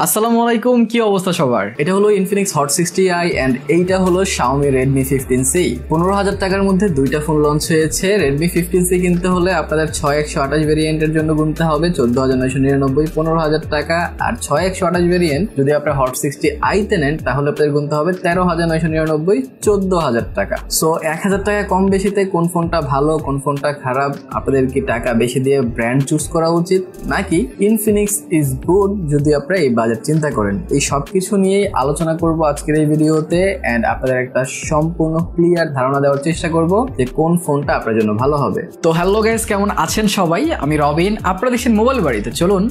আসসালামু আলাইকুম, কি অবস্থা সবার? এটা হলো ইনফিনিক্স হট 60i এন্ড এইটা হলো Xiaomi Redmi 15C। 15,000 টাকার মধ্যে দুইটা ফোন লঞ্চ হয়েছে। Redmi 15C কিনতে হলে আপনাদের 6128 ভেরিয়েন্টের জন্য গুনতে হবে 14,999 15,000 টাকা, আর 6128 ভেরিয়েন্ট যদি আপনারা হট 60i তে নেন তাহলে আপনাদের গুনতে হবে 13,999 14,000 টাকা। সো 1,000 টাকা কম বেশিতে কোন ফোনটা ভালো কোন ফোনটা খারাপ, আপনাদের কি টাকা বেশি দিয়ে ব্র্যান্ড চুজ করা উচিত নাকি ইনফিনিক্স ইজ গুড যদি আপনারা এই বাজেট চিন্তা করেন? এই সবকিছু নিয়েই আলোচনা করব আজকের এই ভিডিওতে এন্ড আপনাদের একটা সম্পূর্ণ ক্লিয়ার ধারণা দেওয়ার চেষ্টা করব যে কোন ফোনটা আপনার জন্য ভালো হবে। তো হ্যালো গাইস, কেমন আছেন সবাই? আমি রবিন, আপনারা দেখছেন মোবাইল বাড়িতে। চলুন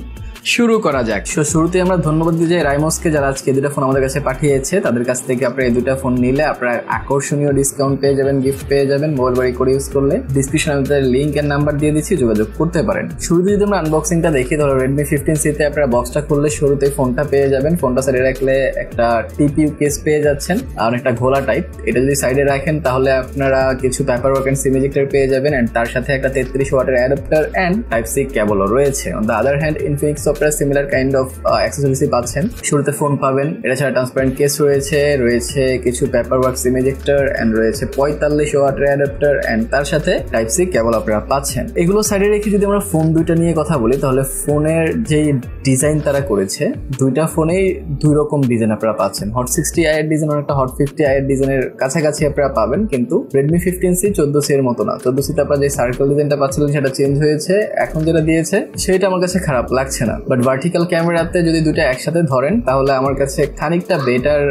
শুরু করা যাক। শুরুতে আমরা ধন্যবাদ দিই যে রাইমোসকে, যারা আজকে দুটা ফোন আমাদের কাছে পাঠিয়েছে। তাদের কাছ থেকে আপনারা এই দুটা ফোন নিলে আপনারা আকর্ষণীয় ডিসকাউন্ট পেয়ে যাবেন, গিফট পেয়ে যাবেন মোবাইল বাড়ি করে ইউজ করলে। ডিসক্রিপশনে আমি তাদের লিঙ্ক এর নাম্বার দিয়ে দিচ্ছি, যোগাযোগ করতে পারেন। শুরুতে যদি আমরা আনবক্সিংটা দেখি, ধরো Redmi 15C তে আপনারা বক্সটা খুললে শুরুতে ফোনটা পেয়ে যাবেন। ফোনটা সাইডে রাখলে একটা টিপিইউ কেস পেয়ে যাচ্ছেন আর একটা ঘোলা টাইপ। এটা যদি সাইডে রাখেন তাহলে আপনারা কিছু paper work and SIM ejector পেয়ে যাবেন এন্ড তার সাথে একটা 33 ওয়াটের অ্যাডাপ্টার এন্ড টাইপ সি কেবলও রয়েছে। On the other hand Infinix আপনারা সিমিলার কাইন্ড অফ অ্যাক্সেসরিজ পাচ্ছেন। শুরুতে ফোন পাবেন, এটা ছাড়া ট্রান্সপারেন্ট কেস রয়েছে কিছু paper work SIM ejector and রয়েছে 45 ওয়াটের অ্যাডাপ্টার এন্ড তার সাথে টাইপ সি কেবল আপনারা পাচ্ছেন। এগুলো সাইডে রেখে যদি আমরা ফোন দুইটা নিয়ে কথা বলি তাহলে ফোনের যে ডিজাইন তারা করেছে, দুইটা ফোনেই দুই রকম ডিজাইন আপনারা পাচ্ছেন। হট 60i এর ডিজাইন আর একটা হট 50i এর ডিজাইনের কাছাকাছি আপনারা পাবেন, কিন্তু Redmi 15C 14C এর মতো না। 14C তে আপনারা যে সার্কেল ডিজাইনটা পাচ্ছিলেন সেটা চেঞ্জ হয়েছে, এখন যেটা দিয়েছে সেটা আমার কাছে খারাপ লাগছে না। বাট ভার্টিক্যাল ক্যামেরাতে যদি দুটো একসাথে ধরেন তাহলে আমার কাছে খানিকটা বেটার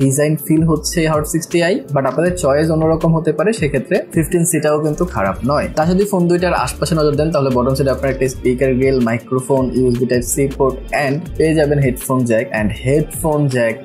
ডিজাইন ফিল হচ্ছে হট 60i। বাট আপনাদের চয়েস অন্যরকম হতে পারে, সেক্ষেত্রে 15C-টাও কিন্তু খারাপ নয়। তা যদি ফোন দুইটার আশপাশে নজর দেন তাহলে বটম সাইডে আপনার একটা speaker grille, microphone, USB type C port and পেয়ে যাবেন হেডফোন জ্যাক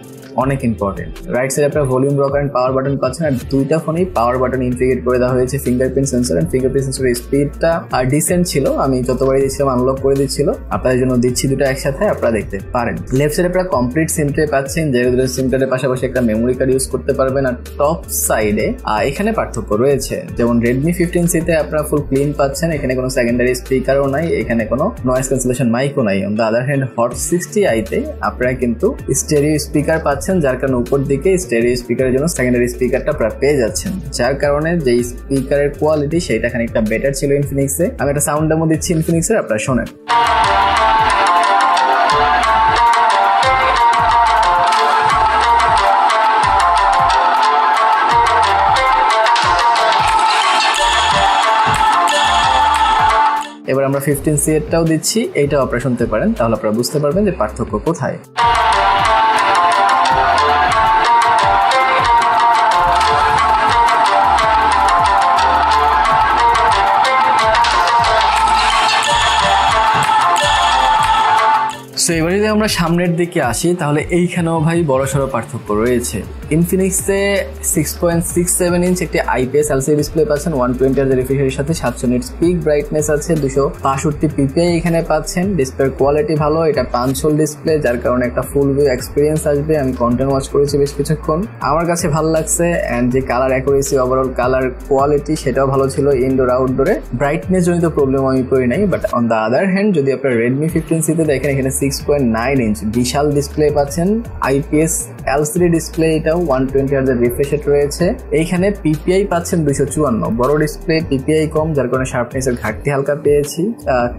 অনেক ইম্পর্টেন্ট। রাইট সাইডে আপনার volume rocker and power button পাচ্ছেন, আর দুইটা ফোনেই পাওয়ার বাটন ইন্টিগ্রেট করে দেওয়া হয়েছে। ফিঙ্গারপ্রিন্ট সেন্সর এন্ড ফিঙ্গারপ্রিন্ট সেন্সরের স্পিডটা আর ডিসেন্ট ছিল, আমি যতবারই দিচ্ছিলাম আনলক করে দিচ্ছিল। আপনাদের জন্য দিচ্ছি দুটো একসাথে, আপনারা দেখতে পারেন। লেফট সাইডে আপনারা কমপ্লিট সিম ট্রে পাচ্ছেন, যে সিম ট্রের পাশাপাশি একটা মেমোরি কার্ড ইউজ করতে পারবেন। আর টপ সাইডে এখানে পার্থক্য রয়েছে, যেমন Redmi 15C-তে আপনারা ফুল ক্লিন পাচ্ছেন, এখানে কোনো সেকেন্ডারি স্পিকারও নাই, এখানে কোনো নয়েজ ক্যান্সেলেশন মাইকও নাই। On the other hand Hot 60i-তে আপনারা কিন্তু স্টেরিও স্পিকার পাচ্ছেন, যার কারণে উপর দিকে স্টেরিও স্পিকারের জন্য সেকেন্ডারি স্পিকারটা আপনারা পেয়ে যাচ্ছেন, যার কারণে যে স্পিকারের কোয়ালিটি সেটা খানিকটা বেটার ছিল ইনফিনিক্সে। আমি একটা সাউন্ড ডেমো দিচ্ছি ইনফিনিক্সের, আপনারা শোনেন। এবার আমরা 15C এরটাও দিচ্ছি, এইটাও আপনারা শুনতে পারেন, তাহলে আপনারা বুঝতে পারবেন যে পার্থক্য কোথায়। এবার যদি আমরা সামনের দিকে আসি তাহলে এইখানেও ভাই বড়সড় পার্থক্য রয়েছে। ইনফিনিক্সে 6.67 ইঞ্চ একটি আইপিএস এলসিডি ডিসপ্লে পাচ্ছেন, 120 হার্জ রিফ্রেশের সাথে 700 নিটস পিক ব্রাইটনেস আছে, 265 পিপিআই এখানে পাচ্ছেন। ডিসপ্লের কোয়ালিটি ভালো, এটা পাঞ্চ হোল ডিসপ্লে, যার কারণে একটা ফুল ভিউ এক্সপিরিয়েন্স আসবে। আমি কন্টেন্ট ওয়াচ করেছি বেশ কিছুক্ষণ, আমার কাছে ভালো লাগছে এন্ড যে colour accuracy, overall colour quality সেটাও ভালো ছিল। ইনডোর আউটডোরে ব্রাইটনেস জনিত প্রবলেম আমি করি নাই। But on the other hand যদি আপনার Redmi 15C-তে দেখেন, এখানে 6.9 ইঞ্চ বিশাল ডিসপ্লে পাচ্ছেন, আইপিএস এলসিডি ডিসপ্লে, এটাও 120 হার্জ রিফ্রেশ রয়েছে। এইখানে পিপিআই পাচ্ছেন 254, বড় ডিসপ্লে পিপিআই কম, যার কারণে শার্পনেসের ঘাটতি হালকা পেয়েছি।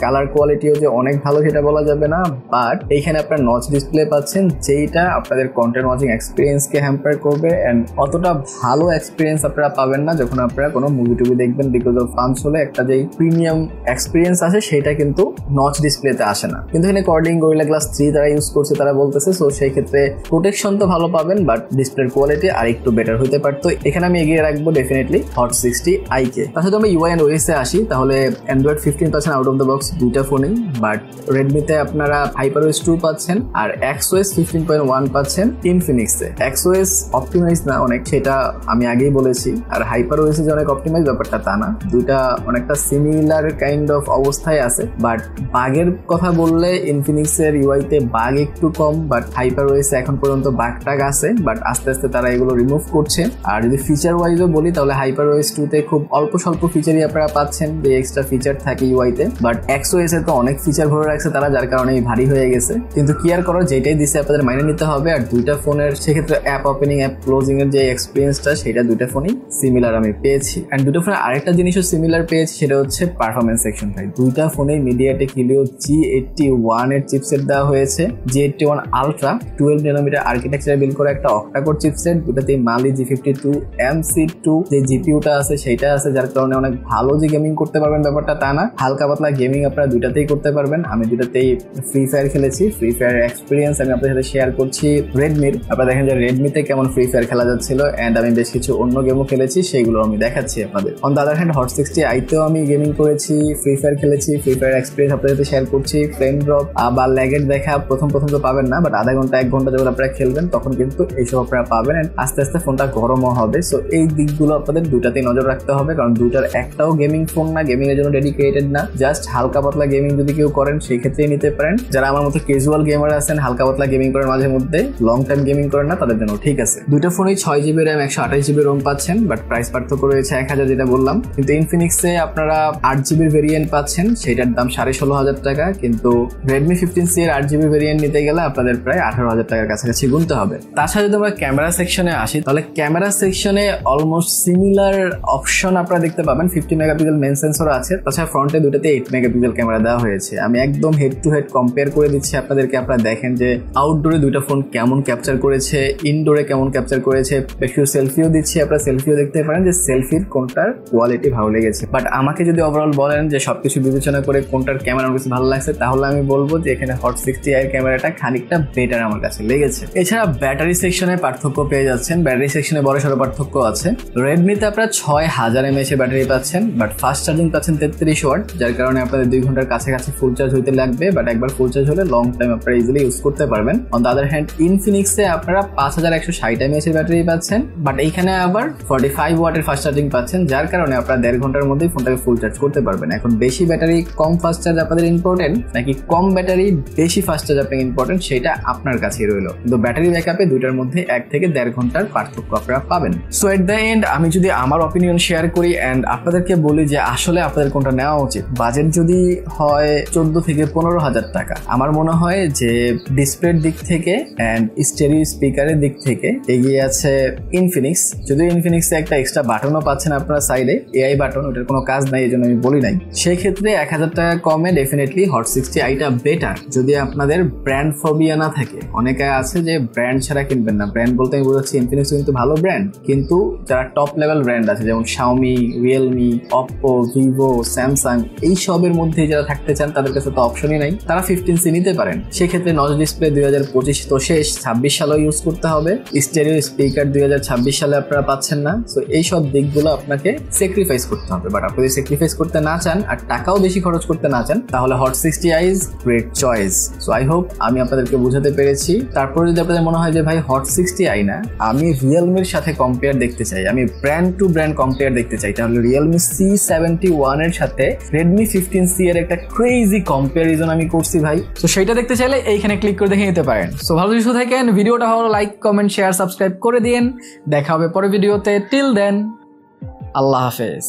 কালার কোয়ালিটিও যে অনেক ভালো সেটা বলা যাবে না, বাট এইখানে আপনার নচ ডিসপ্লে পাচ্ছেন, যেইটা আপনাদের কন্টেন্ট ওয়াচিং এক্সপিরিয়েন্সকে হ্যাম্পার করবে এন্ড অতটা ভালো এক্সপিরিয়েন্স আপনারা পাবেন না যখন আপনারা কোনো মুভি টুভি দেখবেন, বিকজ অফ পাঞ্চ হলে একটা যে প্রিমিয়াম এক্সপিরিয়েন্স আছে সেটা কিন্তু নচ ডিসপ্লেতে আসে না। কিন্তু এখানে কর্ডিং গরিলা গ্লাস 3 তারা ইউজ করছে, তারা বলতেছে, সো সেই ক্ষেত্রে প্রোটেকশন তো ভালো পাবেন, বাট ডিসপ্লের কোয়ালিটি আর একটু বেটার হতে পারতো। এখানে আমি এগিয়ে রাখবো ডেফিনেটলি হট 60i-কে। তার সাথে আমরা ইউআই এন্ড ওএস-এ আসি, তাহলে Android 15 পাচ্ছেন আউট অফ দ্য বক্স দুইটা ফোনেই, বাট Redmi-তে আপনারা HyperOS 2 পাচ্ছেন আর XOS 15.1 পাচ্ছেন ইনফিনিক্সে। XOS অপটিমাইজ না অনেক, সেটা আমি আগেই বলেছি, আর HyperOS-এ যে অনেক অপটিমাইজ ব্যাপারটা তা না, দুইটা অনেকটা সিমিলার কাইন্ড অফ অবস্থায় আছে। বাট বাগের কথা বললে ইনফিনিক্সের ইউআইতে বাগ একটু কম, বাট HyperOS এখন পর্যন্ত বাগ টাগ আছে, বাট আস্তে আস্তে তারা এগুলো রিমুভ করছে। আর যদি ফিচার ওয়াইজও বলি তাহলে HyperOS 2 তে খুব অল্প স্বল্প ফিচারই আপনারা পাচ্ছেন, যে এক্সট্রা ফিচার থাকে UI তে, বাট XOS এ তো অনেক ফিচার ভরে রাখছে তারা, যার কারণে ভারী হয়ে গেছে। কিন্তু কি আর করার, যেটাই দিচ্ছে আপনাদের মাইনে নিতে হবে। আর দুইটা ফোনের সেক্ষেত্রে অ্যাপ ওপেনিং অ্যাপ ক্লোজিং এর যে এক্সপিরিয়েন্সটা সেটা দুইটা ফোনই সিমিলার আমি পেয়েছি। এন্ড দুটো ফোনের আরেকটা জিনিসও সিমিলার পেয়েছি, সেটা হচ্ছে পারফরমেন্স সেকশন। ভাই দুইটা ফোনে MediaTek Helio G81 এর চিপসেট দেওয়া হয়েছে। G81 Ultra 12 nanometer আর্কিটেকচারে বিল্ড করা একটা octa-core chipset, দুটাতেই Mali G52 MC2 যে জিপিইউটা আছে সেটা আছে, যার কারণে অনেক ভালো যে গেমিং করতে পারবেন ব্যাপারটা তা না, হালকা পাতলা গেমিং আপনারা দুটাতেই করতে পারবেন। আমি দুটাতেই ফ্রি ফায়ার খেলেছি, ফ্রি ফায়ারের এক্সপিরিয়েন্স আমি আপনাদের সাথে শেয়ার করছি। রেডমির আপনারা দেখেন যে রেডমিতে কেমন ফ্রি ফায়ার খেলা যাচ্ছিল, এন্ড আমি বেশ কিছু অন্য গেমও খেলেছি, সেইগুলো আমি দেখাচ্ছি আপনাদের। On the other hand hot 60i তেও আমি গেমিং করেছি, ফ্রি ফায়ার খেলেছি, ফ্রি ফায়ার এক্সপিরিয়েন্স আপনাদের সাথে শেয়ার করছি। ফ্রেম ড্রপ বা ল্যাগের দেখা প্রথম তো পাবেন না, বাট আধা ঘন্টা 1 ঘন্টা যখন আপনারা খেলবেন তখন কিন্তু এইসব আপনারা পাবেন, এন্ড আস্তে আস্তে ফোনটা গরমও হবে। সো এই দিকগুলো আপনাদের দুটাতেই নজর রাখতে হবে, কারণ দুটার একটাও গেমিং ফোন না, গেমিং এর জন্য ডেডিকেটেড না। জাস্ট হালকা পাতলা গেমিং যদি কেউ করেন সেই ক্ষেত্রেই নিতে পারেন। যারা আমার মতো ক্যাজুয়াল গেমার আছেন, হালকা পাতলা গেমিং করেন মাঝে মধ্যে, লং টাইম গেমিং করেন না, তাদের জন্য ঠিক আছে। দুইটা ফোনেই 6GB RAM 128GB ROM পাচ্ছেন, বাট প্রাইস পার্থক্য রয়েছে 1000, যেটা বললাম। কিন্তু ইনফিনিক্সে আপনারা 8GB ভেরিয়েন্ট পাচ্ছেন, সেটার দাম 16,500 টাকা। কিন্তু Redmi 15C এর 8GB ভেরিয়েন্ট নিতে গেলে আপনাদের প্রায় 18,000 টাকার কাছাকাছি গুনতে হবে। তাছাড়া যদি আমরা ক্যামেরা সেকশনে আসি, তাহলে ক্যামেরা সেকশনে অলমোস্ট সিমিলার অপশন আপনারা দেখতে পাবেন। 50 মেগাপিক্সেল মেন সেন্সর আছে, তাছাড়া ফ্রন্টে দুটাতে 8 মেগাপিক্সেল ক্যামেরা দেওয়া হয়েছে। আমি একদম হেড টু হেড কম্পেয়ার করে দিচ্ছি আপনাদেরকে, আপনারা দেখেন যে আউটডোরে দুইটা ফোন কেমন ক্যাপচার করেছে, ইনডোরে কেমন ক্যাপচার করেছে। বেশ কিছু সেলফিও দিচ্ছি, আপনারা সেলফিও দেখতে পারেন যে সেলফির কোনটার কোয়ালিটি ভালো লেগেছে। বাট আমাকে যদি ওভারঅল বলেন যে সবকিছু বিবেচনা করে কোনটার ক্যামেরা আমার কাছে ভালো লাগছে, তাহলে আমি বলবো যে এখানে হট 60i এর ক্যামেরাটা খানিকটা বেটার আমার কাছে লেগেছে। এছাড়া ব্যাটারি সেকশনে পার্থক্য পেয়ে যাচ্ছেন, ব্যাটারি সেকশনে বড় সড়ো পার্থক্য আছে। রেডমিতে আপনারা 6000 mAh ব্যাটারি পাচ্ছেন, বাট ফাস্ট চার্জিং পাচ্ছেন 33 ওয়াট, যার কারণে আপনাদের 2 ঘন্টার কাছাকাছি ফুল চার্জ হইতে লাগবে। বাট একবার ফুল চার্জ হলে লং টাইম আপনারা ইজিলি ইউজ করতে পারবেন। অন দ্য আদার হ্যান্ড ইনফিনিক্সে আপনারা 5160 mAh ব্যাটারি পাচ্ছেন, বাট এইখানে আবার 45 ওয়াটের ফাস্ট চার্জিং পাচ্ছেন, যার কারণে আপনারা 1.5 ঘন্টার মধ্যেই ফোনটাকে ফুল চার্জ করতে পারবেন। এখন বেশি ব্যাটারি কম ফাস্ট চার্জ আপনাদের ইম্পর্টেন্ট, নাকি কম ব্যাটারি বেশি ফাস্ট চার্জ আপনার ইম্পর্টেন্ট, সেটা আপনার কাছেই রইলো। কিন্তু ব্যাটারি ব্যাকআপে দুইটার মধ্যে 1 থেকে 1.5 ঘন্টার পার্থক্য আপনারা পাবেন। সো এট দ্য এন্ড আমি যদি আমার অপিনিয়ন শেয়ার করি এন্ড আপনাদেরকে বলি যে আসলে আপনাদের কোনটা নেওয়া উচিত, বাজেট যদি হয় 14 থেকে 15,000 টাকা, আমার মনে হয় যে ডিসপ্লের দিক থেকে এন্ড স্টেরিও স্পিকারের দিক থেকে এগিয়ে আছে ইনফিনিক্স। যদিও ইনফিনিক্সে একটা এক্সট্রা বাটনও পাচ্ছেন আপনারা সাইডে, AI বাটন, ওটার কোনো কাজ নাই, এই জন্য আমি বলি নাই। সেই ক্ষেত্রে 1000 টাকা কমে ডেফিনেটলি হট 60iটা বেটার, যদি আপনাদের ব্র্যান্ড ফোবিয়া না থাকে। অনেকে আছে যে ব্র্যান্ড ছাড়া কিনবেন না, ব্র্যান্ড বলতে আমি বোঝাচ্ছি ইনফিনিক্স কিন্তু ভালো ব্র্যান্ড, কিন্তু যারা টপ লেভেল ব্র্যান্ড আছে যেমন Xiaomi, Realme, Oppo, Vivo, Samsung, এই সবের মধ্যে যারা থাকতে চান তাদের কাছে তো অপশনই নাই, তারা 15C নিতে পারেন। সেক্ষেত্রে নচ ডিসপ্লে 2025 তো শেষ, 26 সালেও ইউজ করতে হবে। স্টেরিও স্পিকার 2026 সালে আপনারা পাচ্ছেন না। সো এই সব দিকগুলো আপনাকে স্যাক্রিফাইস করতে হবে, বাট আপনি যদি স্যাক্রিফাইস করতে না চান আর টাকাও বেশি খরচ করতে না চান, তাহলে hot 60i is great choice. So I hope আমি আপনাদেরকে বোঝাতে পেরেছি। তারপরে যদি আপনাদের মনে হয় যে ভাই হট 60i না, আমি রিয়েলমির সাথে কম্পেয়ার দেখতে চাই, আমি ব্র্যান্ড টু ব্র্যান্ড কম্পেয়ার দেখতে চাই, তাহলে রিয়েলমি C71 এর সাথে Redmi 15C এর একটা ক্রেজি কম্পারিজন আমি করছি ভাই। তো সেটা দেখতে চাইলে এইখানে ক্লিক করে দেখে নিতে পারেন। সো ভালো কিছু থাকেন, ভিডিওটা ভালো লাইক, কমেন্ট, শেয়ার, সাবস্ক্রাইব করে দিন। দেখা হবে পরের ভিডিওতে। টিল দেন, আল্লাহ হাফেজ।